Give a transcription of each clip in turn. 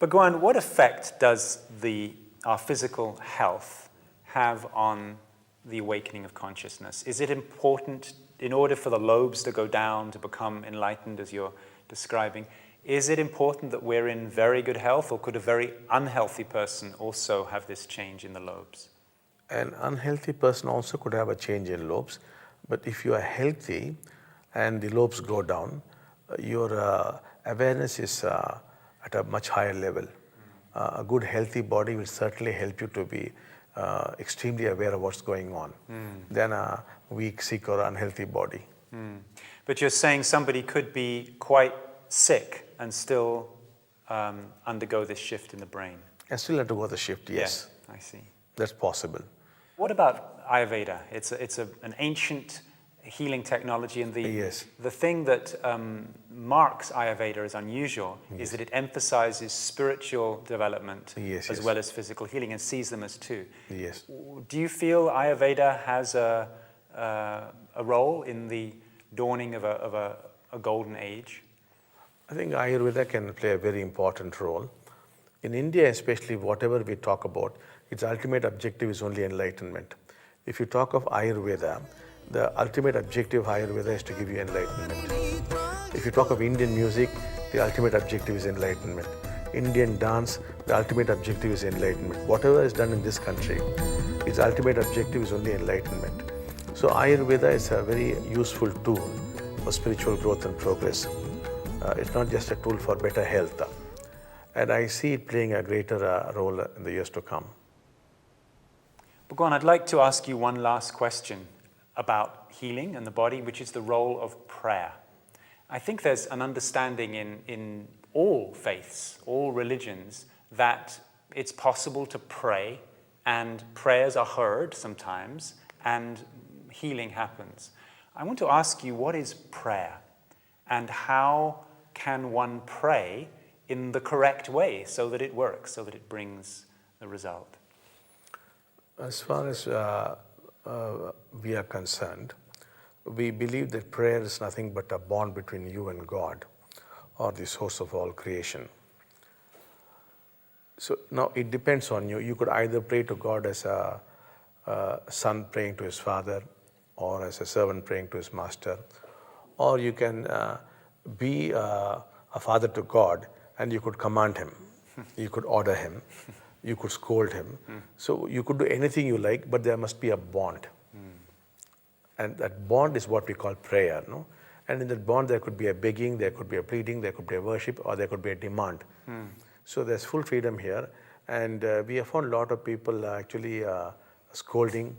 Bhagavan, what effect does our physical health have on the awakening of consciousness? Is it important, in order for the lobes to go down, to become enlightened as you're describing, is it important that we're in very good health, or could a very unhealthy person also have this change in the lobes? An unhealthy person also could have a change in lobes, but if you are healthy and the lobes go down, your awareness is at a much higher level. A good healthy body will certainly help you to be extremely aware of what's going on than a weak, sick or unhealthy body. But you're saying somebody could be quite sick and still undergo this shift in the brain? And still undergo the shift, yes. Yeah, I see. That's possible. What about Ayurveda? It's an ancient healing technology, and the thing that marks Ayurveda as unusual is that it emphasizes spiritual development as well as physical healing, and sees them as two. Yes. Do you feel Ayurveda has a role in the dawning of a golden age? I think Ayurveda can play a very important role. In India especially, whatever we talk about, its ultimate objective is only enlightenment. If you talk of Ayurveda, the ultimate objective of Ayurveda is to give you enlightenment. If you talk of Indian music, the ultimate objective is enlightenment. Indian dance, the ultimate objective is enlightenment. Whatever is done in this country, its ultimate objective is only enlightenment. So Ayurveda is a very useful tool for spiritual growth and progress. It's not just a tool for better health. And I see it playing a greater role in the years to come. Bhagavan, I'd like to ask you one last question about healing and the body, which is the role of prayer. I think there's an understanding in all faiths, all religions, that it's possible to pray, and prayers are heard sometimes, and healing happens. I want to ask you, what is prayer? And how can one pray in the correct way so that it works, so that it brings the result? As far as we are concerned, we believe that prayer is nothing but a bond between you and God, or the source of all creation. So now it depends on you. You could either pray to God as a son praying to his father, or as a servant praying to his master, or you can be a father to God, and you could command him, you could order him, you could scold him. So you could do anything you like, but there must be a bond. And that bond is what we call prayer, no? And in that bond there could be a begging, there could be a pleading, there could be a worship, or there could be a demand. So there's full freedom here, and we have found a lot of people actually scolding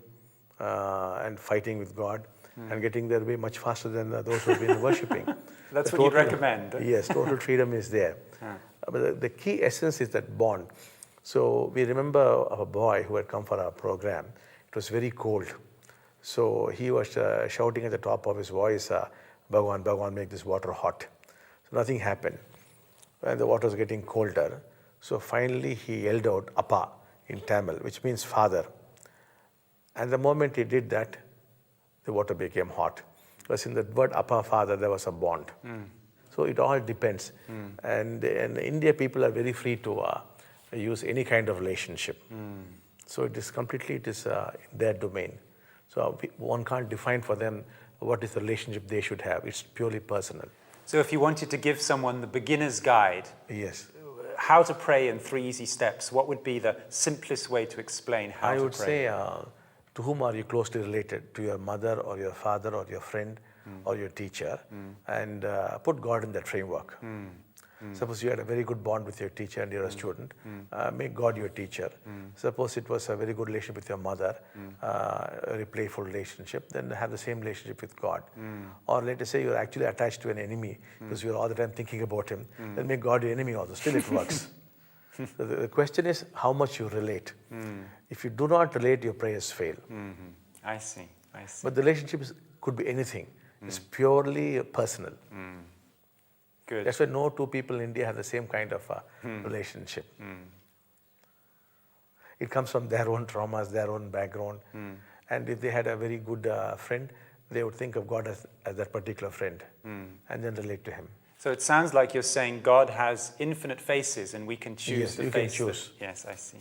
and fighting with God and getting their way much faster than those who have been worshipping. That's what you'd recommend? Yes, total freedom is there. But the key essence is that bond. So we remember of a boy who had come for our program. It was very cold. So he was shouting at the top of his voice, Bhagavan, Bhagavan, make this water hot. So nothing happened. And the water was getting colder. So finally he yelled out, Appa, in Tamil, which means father. And the moment he did that, the water became hot. Because in that word, Appa, father, there was a bond. So it all depends. And in India, people are very free to use any kind of relationship. So it is completely, it is their domain. So one can't define for them what is the relationship they should have. It's purely personal. So if you wanted to give someone the beginner's guide, yes, how to pray in 3 easy steps, what would be the simplest way to explain how to pray? I would say, to whom are you closely related? To your mother or your father or your friend or your teacher, and put God in that framework. Suppose you had a very good bond with your teacher and you're a student, make God your teacher. Suppose it was a very good relationship with your mother, a very playful relationship, then have the same relationship with God. Or let us say you're actually attached to an enemy because you're all the time thinking about him, then make God your enemy also, still it works. So the question is how much you relate. If you do not relate, your prayers fail. I see, I see. But the relationship could be anything. It's purely personal. Good. That's why no two people in India have the same kind of relationship. It comes from their own traumas, their own background. And if they had a very good friend, they would think of God as that particular friend and then relate to him. So it sounds like you're saying God has infinite faces and we can choose Yes, the you can face. choose. Yes, I see.